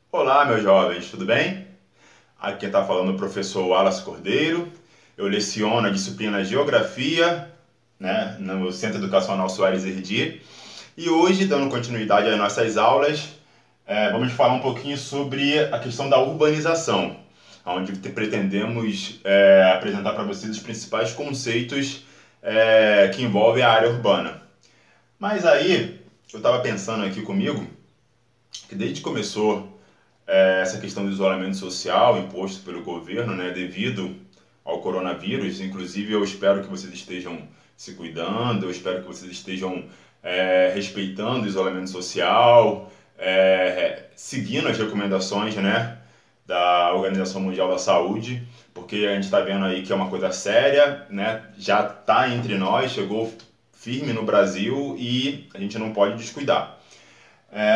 Olá, meus jovens, tudo bem? Aqui quem está falando é o professor Wallace Cordeiro. Eu leciono a disciplina Geografia, né, no Centro Educacional Soares Erdi. E hoje, dando continuidade às nossas aulas, vamos falar um pouquinho sobre a questão da urbanização, onde pretendemos apresentar para vocês os principais conceitos que envolvem a área urbana. Mas aí, eu estava pensando aqui comigo, que desde que começou essa questão do isolamento social imposto pelo governo, né, devido ao coronavírus. Inclusive, eu espero que vocês estejam se cuidando, eu espero que vocês estejam respeitando o isolamento social, seguindo as recomendações, né, da Organização Mundial da Saúde, porque a gente está vendo aí que é uma coisa séria, né, já está entre nós, chegou firme no Brasil e a gente não pode descuidar.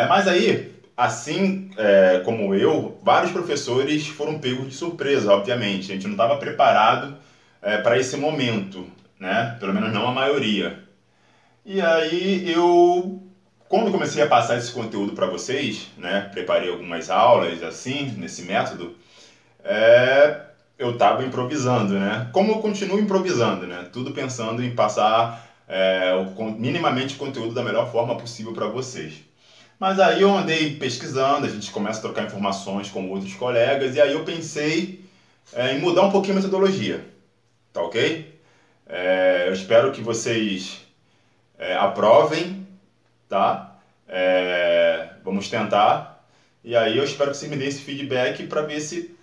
Mas aí, assim como eu, vários professores foram pegos de surpresa, obviamente. A gente não estava preparado para esse momento, né? Pelo menos não a maioria. E aí quando comecei a passar esse conteúdo para vocês, né? Preparei algumas aulas assim, nesse método, eu estava improvisando, né? Como eu continuo improvisando, né? Tudo pensando em passar minimamente o conteúdo da melhor forma possível para vocês. Mas aí eu andei pesquisando, a gente começa a trocar informações com outros colegas, e aí eu pensei em mudar um pouquinho a metodologia, tá ok? Eu espero que vocês aprovem, tá? Vamos tentar, e aí eu espero que vocês me deem esse feedback para ver se,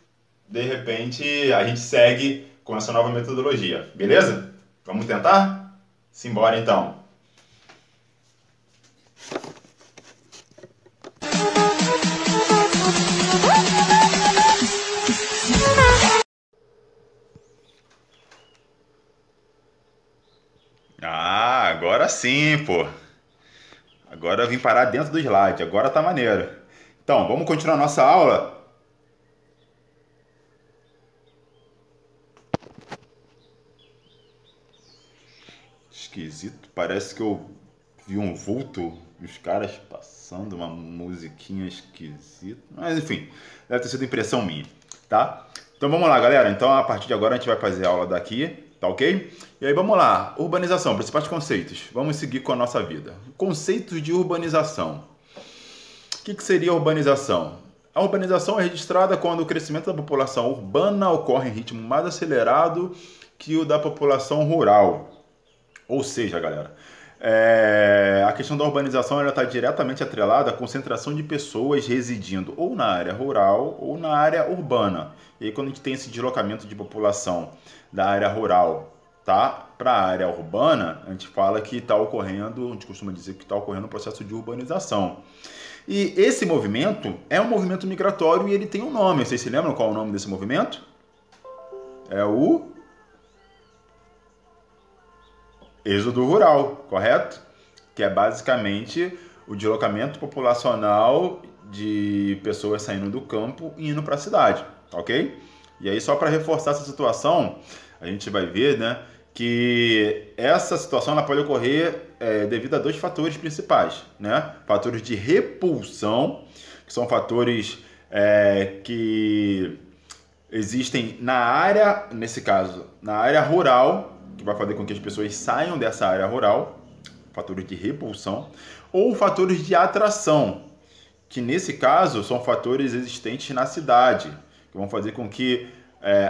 de repente, a gente segue com essa nova metodologia, beleza? Vamos tentar? Simbora então! Ah, agora sim, pô! Agora eu vim parar dentro do slide, agora tá maneiro. Então, vamos continuar nossa aula? Esquisito, parece que eu vi um vulto e os caras passando uma musiquinha esquisita. Mas enfim, deve ter sido impressão minha, tá? Então vamos lá, galera. Então a partir de agora a gente vai fazer a aula daqui, tá ok? E aí vamos lá. Urbanização, principais conceitos. Vamos seguir com a nossa vida. Conceitos de urbanização. O que seria a urbanização? A urbanização é registrada quando o crescimento da população urbana ocorre em ritmo mais acelerado que o da população rural. Ou seja, galera, a questão da urbanização está diretamente atrelada à concentração de pessoas residindo ou na área rural ou na área urbana. E aí, quando a gente tem esse deslocamento de população da área rural, tá, para a área urbana, a gente fala que está ocorrendo, a gente costuma dizer que está ocorrendo um processo de urbanização. E esse movimento é um movimento migratório e ele tem um nome. Vocês se lembram qual é o nome desse movimento? É o êxodo rural, correto? Que é basicamente o deslocamento populacional de pessoas saindo do campo e indo para a cidade, ok? E aí, só para reforçar essa situação, a gente vai ver, né, que essa situação ela pode ocorrer devido a dois fatores principais, né? Fatores de repulsão, que são fatores que existem na área, nesse caso, na área rural, que vai fazer com que as pessoas saiam dessa área rural, fatores de repulsão, ou fatores de atração, que nesse caso são fatores existentes na cidade, que vão fazer com que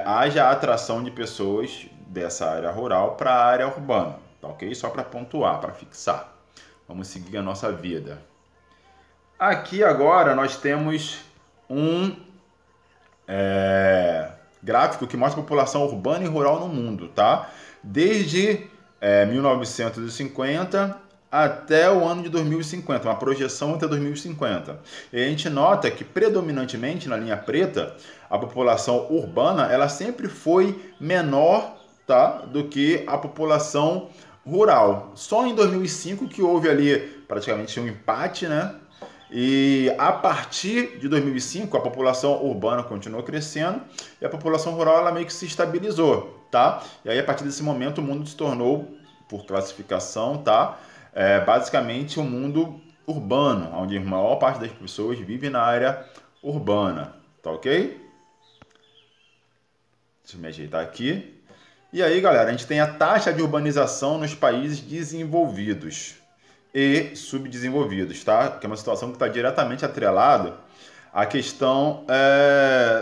haja atração de pessoas dessa área rural para a área urbana, tá ok? Só para pontuar, para fixar. Vamos seguir a nossa vida. Aqui agora nós temos um gráfico que mostra a população urbana e rural no mundo, tá? Desde 1950 até o ano de 2050, uma projeção até 2050. E a gente nota que predominantemente na linha preta, a população urbana ela sempre foi menor, tá, do que a população rural. Só em 2005 que houve ali praticamente um empate, né? E a partir de 2005, a população urbana continuou crescendo e a população rural ela meio que se estabilizou, tá? E aí, a partir desse momento, o mundo se tornou, por classificação, tá? Basicamente um mundo urbano, onde a maior parte das pessoas vive na área urbana, tá ok? Deixa eu me ajeitar aqui. E aí, galera, a gente tem a taxa de urbanização nos países desenvolvidos e subdesenvolvidos, tá? Que é uma situação que está diretamente atrelada à questão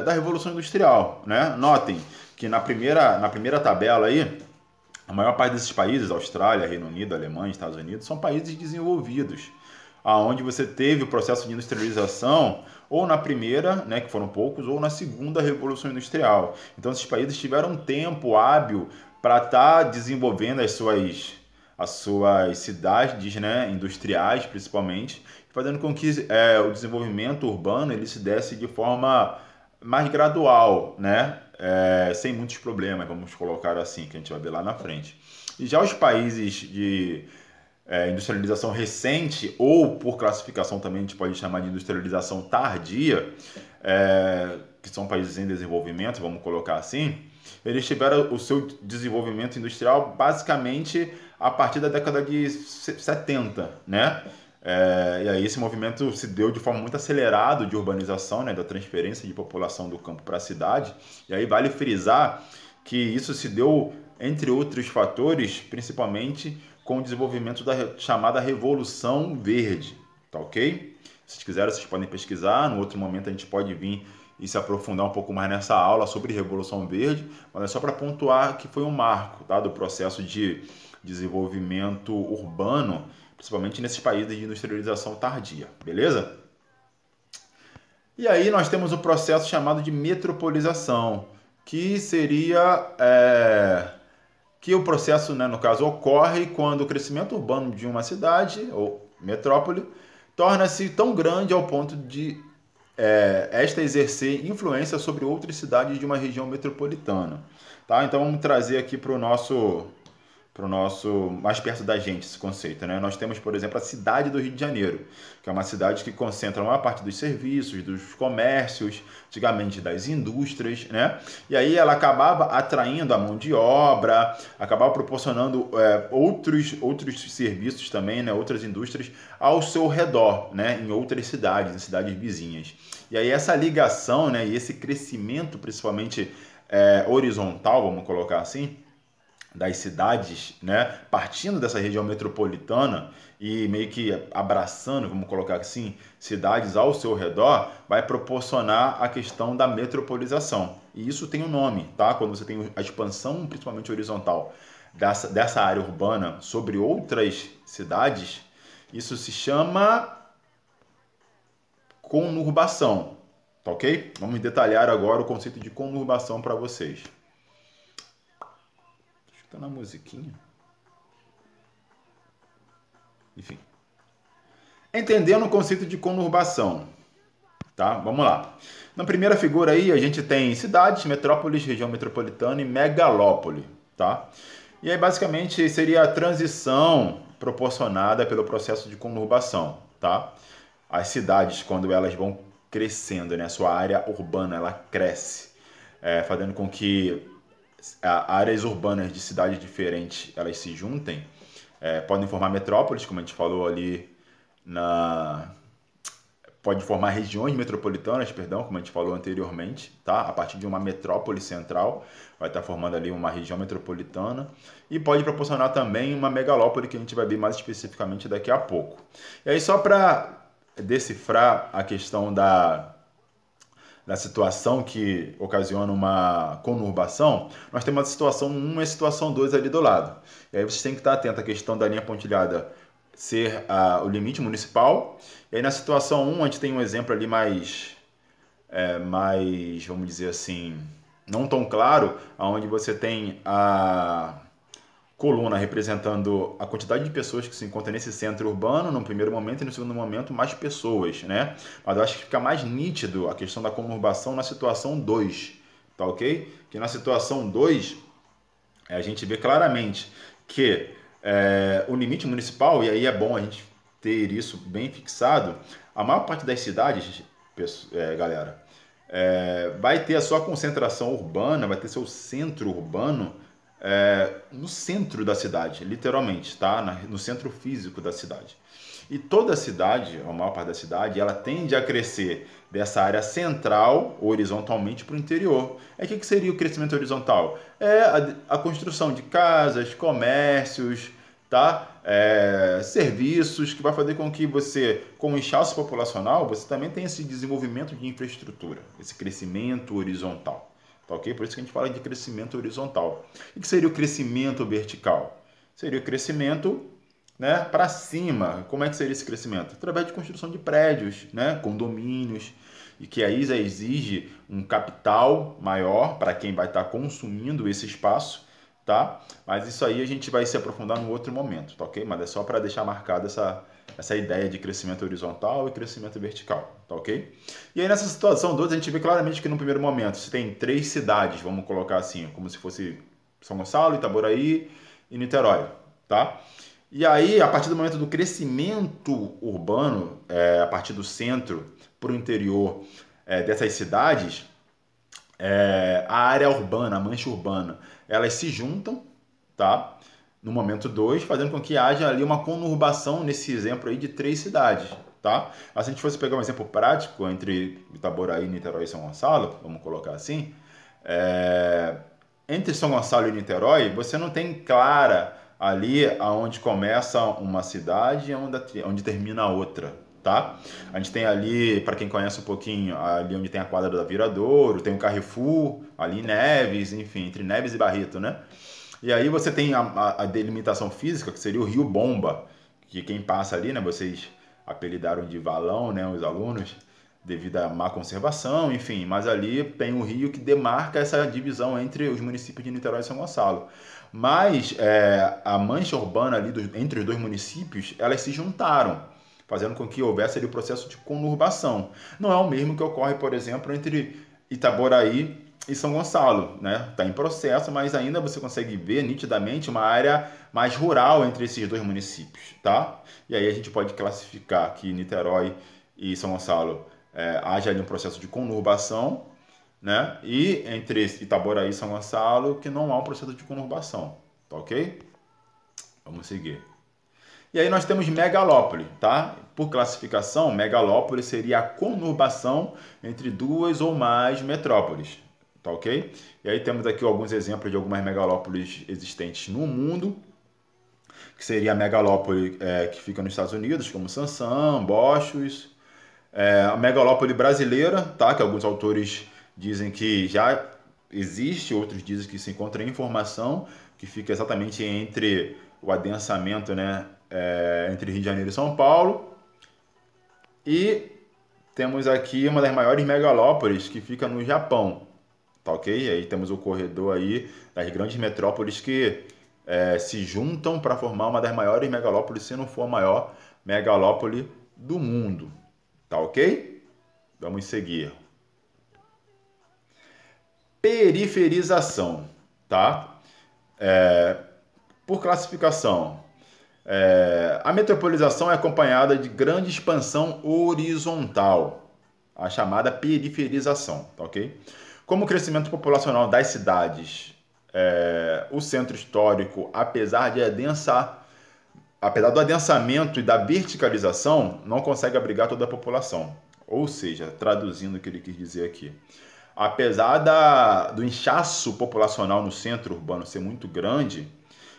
da Revolução Industrial, né? Notem que na primeira tabela aí, a maior parte desses países, Austrália, Reino Unido, Alemanha, Estados Unidos, são países desenvolvidos, aonde você teve o processo de industrialização ou na primeira, né, que foram poucos, ou na segunda Revolução Industrial. Então esses países tiveram um tempo hábil para estar desenvolvendo as suas cidades, né, industriais principalmente, fazendo com que o desenvolvimento urbano ele se desse de forma mais gradual, né? Sem muitos problemas, vamos colocar assim, que a gente vai ver lá na frente. E já os países de industrialização recente, ou por classificação também a gente pode chamar de industrialização tardia, que são países em desenvolvimento, vamos colocar assim, eles tiveram o seu desenvolvimento industrial basicamente a partir da década de 70, né? E aí esse movimento se deu de forma muito acelerada de urbanização, né, da transferência de população do campo para a cidade. E aí vale frisar que isso se deu, entre outros fatores, principalmente com o desenvolvimento da chamada Revolução Verde, tá ok? Se vocês quiserem, vocês podem pesquisar, no outro momento a gente pode vir e se aprofundar um pouco mais nessa aula sobre Revolução Verde, mas é só para pontuar que foi um marco, tá, do processo de desenvolvimento urbano, principalmente nesses países de industrialização tardia, beleza? E aí nós temos o processo chamado de metropolização, que seria que o processo, né, no caso, ocorre quando o crescimento urbano de uma cidade ou metrópole torna-se tão grande ao ponto de esta exercer influência sobre outras cidades de uma região metropolitana. Tá? Então vamos trazer aqui para o nosso mais perto da gente esse conceito, né? Nós temos, por exemplo, a cidade do Rio de Janeiro, que é uma cidade que concentra a maior parte dos serviços, dos comércios, antigamente das indústrias, né? E aí ela acabava atraindo a mão de obra, acabava proporcionando outros serviços também, né? Outras indústrias ao seu redor, né? Em outras cidades, em cidades vizinhas. E aí essa ligação, né? E esse crescimento, principalmente horizontal, vamos colocar assim, das cidades, né, partindo dessa região metropolitana e meio que abraçando, vamos colocar assim, cidades ao seu redor, vai proporcionar a questão da metropolização. E isso tem um nome, tá? Quando você tem a expansão, principalmente horizontal, dessa área urbana sobre outras cidades, isso se chama conurbação, tá ok? Vamos detalhar agora o conceito de conurbação para vocês. Tá na musiquinha. Enfim. Entendendo o conceito de conurbação. Tá? Vamos lá. Na primeira figura aí, a gente tem cidades, metrópoles, região metropolitana e megalópole. Tá? E aí, basicamente, seria a transição proporcionada pelo processo de conurbação. Tá? As cidades, quando elas vão crescendo, né? Sua área urbana ela cresce, fazendo com que áreas urbanas de cidades diferentes elas se juntem, podem formar metrópoles, como a gente falou ali pode formar regiões metropolitanas, perdão, como a gente falou anteriormente, tá? A partir de uma metrópole central, vai estar formando ali uma região metropolitana e pode proporcionar também uma megalópole que a gente vai ver mais especificamente daqui a pouco. E aí só para decifrar a questão da situação que ocasiona uma conurbação, nós temos a situação 1 e a situação 2 ali do lado. E aí vocês têm que estar atento à questão da linha pontilhada ser o limite municipal. E aí na situação 1 a gente tem um exemplo ali mais, vamos dizer assim, não tão claro, onde você tem a coluna representando a quantidade de pessoas que se encontram nesse centro urbano no primeiro momento e no segundo momento mais pessoas, né? Mas eu acho que fica mais nítido a questão da conurbação na situação 2, tá ok? Que na situação 2 a gente vê claramente que o limite municipal, e aí é bom a gente ter isso bem fixado, a maior parte das cidades, galera, vai ter a sua concentração urbana, vai ter seu centro urbano no centro da cidade, literalmente, tá? No centro físico da cidade. E toda a cidade, a maior parte da cidade, ela tende a crescer dessa área central, horizontalmente, para o interior. O que seria o crescimento horizontal? É a construção de casas, comércios, tá? Serviços, que vai fazer com que você, com o inchaço populacional, você também tenha esse desenvolvimento de infraestrutura, esse crescimento horizontal. Tá, ok? Por isso que a gente fala de crescimento horizontal. O que seria o crescimento vertical? Seria o crescimento, né, para cima. Como é que seria esse crescimento? Através de construção de prédios, né, condomínios, e que aí já exige um capital maior para quem vai estar consumindo esse espaço, tá? Mas isso aí a gente vai se aprofundar num outro momento, tá, ok? Mas é só para deixar marcada essa ideia de crescimento horizontal e crescimento vertical, tá, ok? E aí nessa situação 2 a gente vê claramente que no primeiro momento você tem 3 cidades, vamos colocar assim, como se fosse São Gonçalo, Itaboraí e Niterói, tá? E aí, a partir do momento do crescimento urbano, a partir do centro para o interior dessas cidades, a área urbana, a mancha urbana, elas se juntam, tá? No momento 2, fazendo com que haja ali uma conurbação, nesse exemplo aí, de 3 cidades, tá? Mas se a gente fosse pegar um exemplo prático entre Itaboraí, Niterói e São Gonçalo, vamos colocar assim, entre São Gonçalo e Niterói, você não tem clara ali aonde começa uma cidade e onde termina a outra, tá? A gente tem ali, para quem conhece um pouquinho, ali onde tem a quadra da Viradouro, tem o Carrefour, ali em Neves, enfim, entre Neves e Barreto, né? E aí você tem a delimitação física, que seria o Rio Bomba, que quem passa ali, né, vocês apelidaram de valão, né, os alunos, devido à má conservação, enfim, mas ali tem o rio que demarca essa divisão entre os municípios de Niterói e São Gonçalo. Mas a mancha urbana ali entre os dois municípios, elas se juntaram, fazendo com que houvesse ali o processo de conurbação. Não é o mesmo que ocorre, por exemplo, entre Itaboraí e São Gonçalo, né? Está em processo, mas ainda você consegue ver nitidamente uma área mais rural entre esses dois municípios, tá? E aí a gente pode classificar que Niterói e São Gonçalo haja ali um processo de conurbação, né? E entre Itaboraí e São Gonçalo, que não há um processo de conurbação, tá ok? Vamos seguir. E aí nós temos megalópole, tá? Por classificação, megalópole seria a conurbação entre 2 ou mais metrópoles, tá ok? E aí temos aqui alguns exemplos de algumas megalópolis existentes no mundo, que seria a megalópole que fica nos Estados Unidos, como Sansão, Bochos, a megalópole brasileira, tá? Que alguns autores dizem que já existe, outros dizem que se encontra em formação, que fica exatamente entre o adensamento, né, entre Rio de Janeiro e São Paulo. E temos aqui uma das maiores megalópolis que fica no Japão, tá ok? E aí temos o corredor aí das grandes metrópoles que se juntam para formar uma das maiores megalópolis, se não for a maior megalópole do mundo, tá ok? Vamos seguir. Periferização, tá? Por classificação, a metropolização é acompanhada de grande expansão horizontal, a chamada periferização, tá ok? Como o crescimento populacional das cidades, o centro histórico, apesar do adensamento e da verticalização, não consegue abrigar toda a população. Ou seja, traduzindo o que ele quis dizer aqui, apesar do inchaço populacional no centro urbano ser muito grande,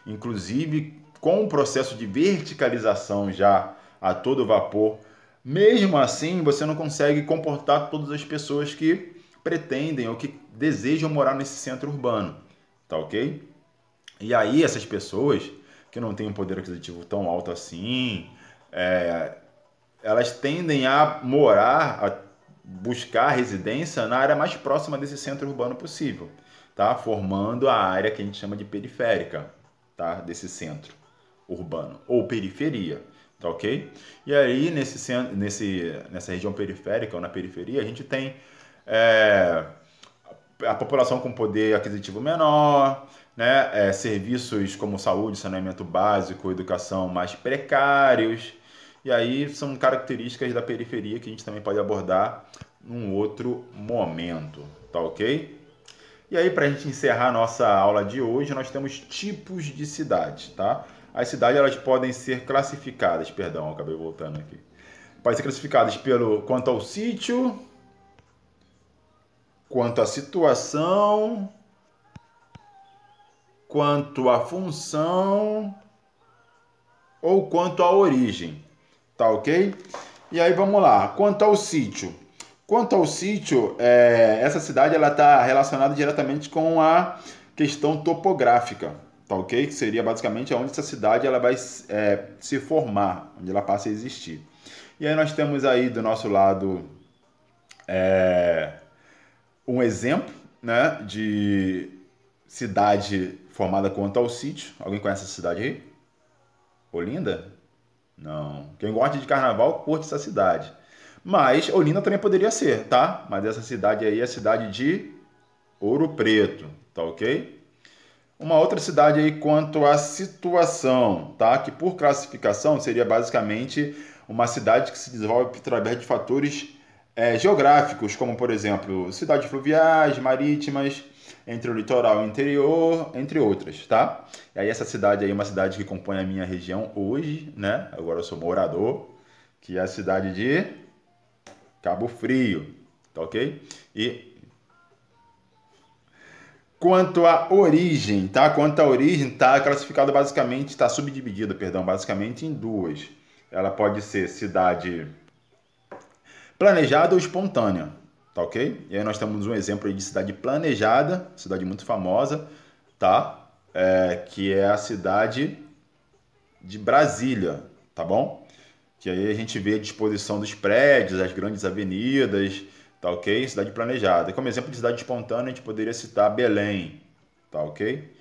inclusive com o processo de verticalização já a todo vapor, mesmo assim você não consegue comportar todas as pessoas que pretendem ou que desejam morar nesse centro urbano, tá ok? E aí essas pessoas que não têm um poder aquisitivo tão alto assim, elas tendem a morar, a buscar residência na área mais próxima desse centro urbano possível, tá? Formando a área que a gente chama de periférica, tá? Desse centro urbano, ou periferia, tá ok? E aí, nessa região periférica, ou na periferia, a gente tem a população com poder aquisitivo menor, né? Serviços como saúde, saneamento básico, educação mais precários, e aí são características da periferia que a gente também pode abordar num outro momento, tá ok? E aí, para a gente encerrar nossa aula de hoje, nós temos tipos de cidades, tá? as cidades elas podem ser classificadas, perdão, acabei voltando aqui. Podem ser classificadas quanto ao sítio, quanto à situação, quanto à função ou quanto à origem, tá ok? E aí vamos lá, quanto ao sítio. Quanto ao sítio, essa cidade ela está relacionada diretamente com a questão topográfica, tá ok? Que seria basicamente onde essa cidade ela vai se formar, onde ela passa a existir. E aí nós temos aí do nosso lado um exemplo, né, de cidade formada quanto ao sítio. Alguém conhece essa cidade aí? Olinda? Não. Quem gosta de carnaval curte essa cidade. Mas Olinda também poderia ser, tá? Mas essa cidade aí é a cidade de Ouro Preto, tá ok? Uma outra cidade aí quanto à situação, tá? Que por classificação seria basicamente uma cidade que se desenvolve através de fatores geográficos, como por exemplo, cidades fluviais, marítimas, entre o litoral e o interior, entre outras, tá? E aí essa cidade aí é uma cidade que compõe a minha região hoje, né? Agora eu sou morador, que é a cidade de Cabo Frio, tá ok? E quanto à origem, tá? Quanto à origem, tá classificado basicamente, está subdividida, perdão, basicamente em duas. Ela pode ser cidade planejada ou espontânea, tá ok? E aí nós temos um exemplo aí de cidade planejada, cidade muito famosa, tá? Que é a cidade de Brasília, tá bom? Que aí a gente vê a disposição dos prédios, as grandes avenidas, tá ok? Cidade planejada. E como exemplo de cidade espontânea, a gente poderia citar Belém, tá ok?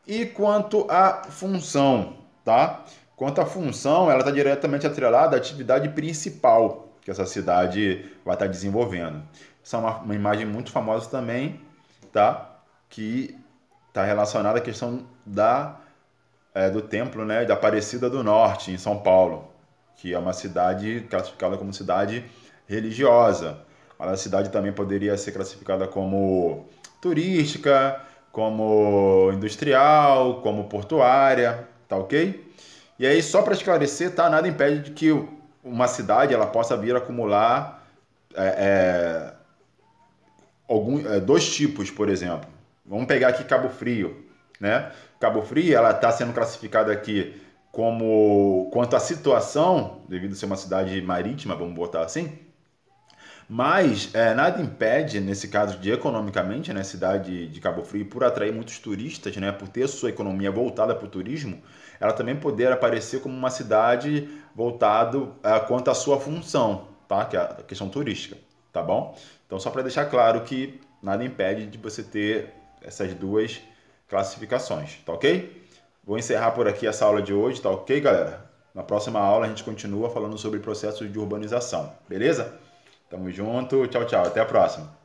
E quanto à função, tá? Quanto à função, ela está diretamente atrelada à atividade principal que essa cidade vai estar desenvolvendo. Essa é uma imagem muito famosa também, tá? Que está relacionada à questão do templo, né? Da Aparecida do Norte, em São Paulo, que é uma cidade classificada como cidade religiosa. Mas a cidade também poderia ser classificada como turística, como industrial, como portuária, tá ok? E aí, só para esclarecer, tá? Nada impede de que uma cidade ela possa vir a acumular dois tipos, por exemplo. Vamos pegar aqui Cabo Frio, né? Cabo Frio, ela está sendo classificada aqui como quanto à situação, devido a ser uma cidade marítima, vamos botar assim. Mas nada impede, nesse caso de economicamente, né, a cidade de Cabo Frio, por atrair muitos turistas, né, por ter sua economia voltada para o turismo, ela também poder aparecer como uma cidade voltada quanto à sua função, tá? Que é a questão turística, tá bom? Então, só para deixar claro que nada impede de você ter essas duas classificações, tá ok? Vou encerrar por aqui essa aula de hoje, tá ok, galera? Na próxima aula a gente continua falando sobre processos de urbanização, beleza? Tamo junto, tchau, tchau, até a próxima.